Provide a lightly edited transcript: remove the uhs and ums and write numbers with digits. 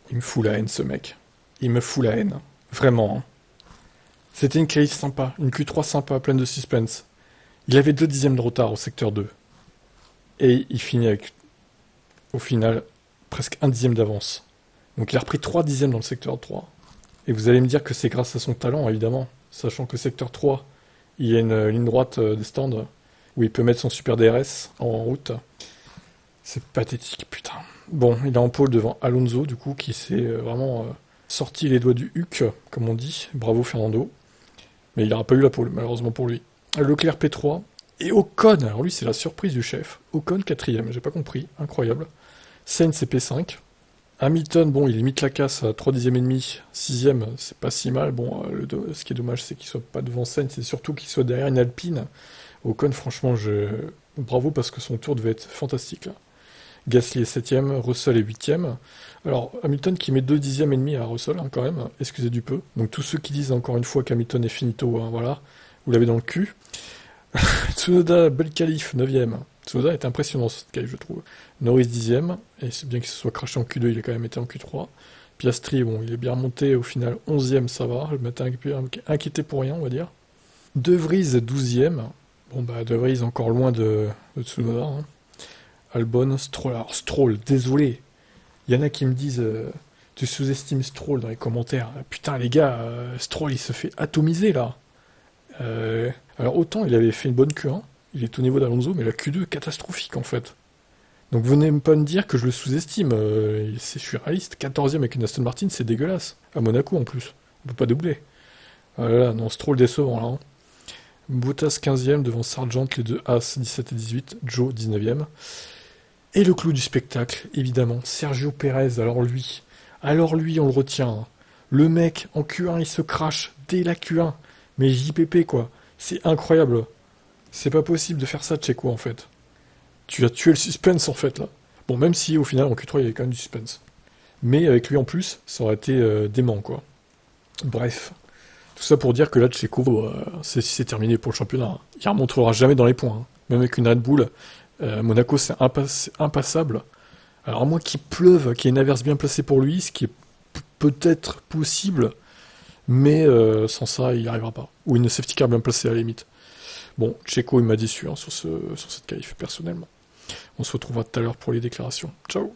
Il me fout la haine, ce mec. Il me fout la haine. Vraiment, hein. C'était une qualif sympa, une Q3 sympa, pleine de suspense. Il avait 2 dixièmes de retard au secteur 2. Et il finit avec, au final, presque 1 dixième d'avance. Donc il a repris 3 dixièmes dans le secteur 3. Et vous allez me dire que c'est grâce à son talent, évidemment. Sachant que secteur 3, il y a une ligne droite des stands où il peut mettre son super DRS en route. C'est pathétique, putain. Bon, il est en pôle devant Alonso, du coup, qui s'est vraiment sorti les doigts du huc, comme on dit. Bravo Fernando. Mais il n'aura pas eu la pole, malheureusement pour lui. Leclerc P3. Et Ocon, alors lui c'est la surprise du chef. Ocon 4ème, j'ai pas compris, incroyable. Sainz c'est P5. Hamilton, bon, il limite la casse à 3 dixièmes et demi. 6ème, c'est pas si mal. Bon, ce qui est dommage, c'est qu'il soit pas devant Sainz, et surtout qu'il soit derrière une Alpine. Ocon, franchement, bravo parce que son tour devait être fantastique là. Gasly est 7ème, Russell est 8ème. Alors, Hamilton qui met 2 dixièmes et demi à Russell, hein, quand même, excusez du peu. Donc tous ceux qui disent encore une fois qu'Hamilton est finito, hein, voilà, vous l'avez dans le cul. Tsunoda, belle qualif, 9ème. Tsunoda est impressionnant cette qualif, je trouve. Norris 10ème, et c'est bien qu'il se soit craché en Q2, il a quand même été en Q3. Piastri, bon, il est bien remonté, au final 11ème, ça va, je m'étais inquiété pour rien, on va dire. De Vries 12ème. Bon bah De Vries encore loin de Tsunoda, hein. Albon, Stroll. Alors Stroll, désolé. Il y en a qui me disent tu sous-estimes Stroll dans les commentaires. Putain les gars, Stroll il se fait atomiser là. Alors autant il avait fait une bonne Q1, il est au niveau d'Alonso, mais la Q2 catastrophique en fait. Donc venez pas me dire que je le sous-estime. Je suis réaliste. 14ème avec une Aston Martin, c'est dégueulasse. À Monaco en plus. On peut pas doubler. Voilà, non, Stroll décevant là, hein. Bottas 15ème devant Sargent, les deux As 17 et 18, Joe 19ème. Et le clou du spectacle, évidemment, Sergio Pérez, alors lui, on le retient, hein. Le mec, en Q1, il se crache dès la Q1. Mais JPP, quoi. C'est incroyable. C'est pas possible de faire ça, Checo, en fait. Tu as tué le suspense, en fait, là. Bon, même si, au final, en Q3, il y avait quand même du suspense. Mais avec lui, en plus, ça aurait été dément, quoi. Bref. Tout ça pour dire que là, Checo, c'est terminé pour le championnat, hein. Il ne remontera jamais dans les points, hein. Même avec une Red Bull, Monaco, c'est impassable. Alors, à moins qu'il pleuve, qu'il y ait une averse bien placée pour lui, ce qui est peut-être possible, mais sans ça, il n'y arrivera pas. Ou une safety car bien placée, à la limite. Bon, Checo, il m'a déçu, hein, sur cette qualif, personnellement. On se retrouvera tout à l'heure pour les déclarations. Ciao!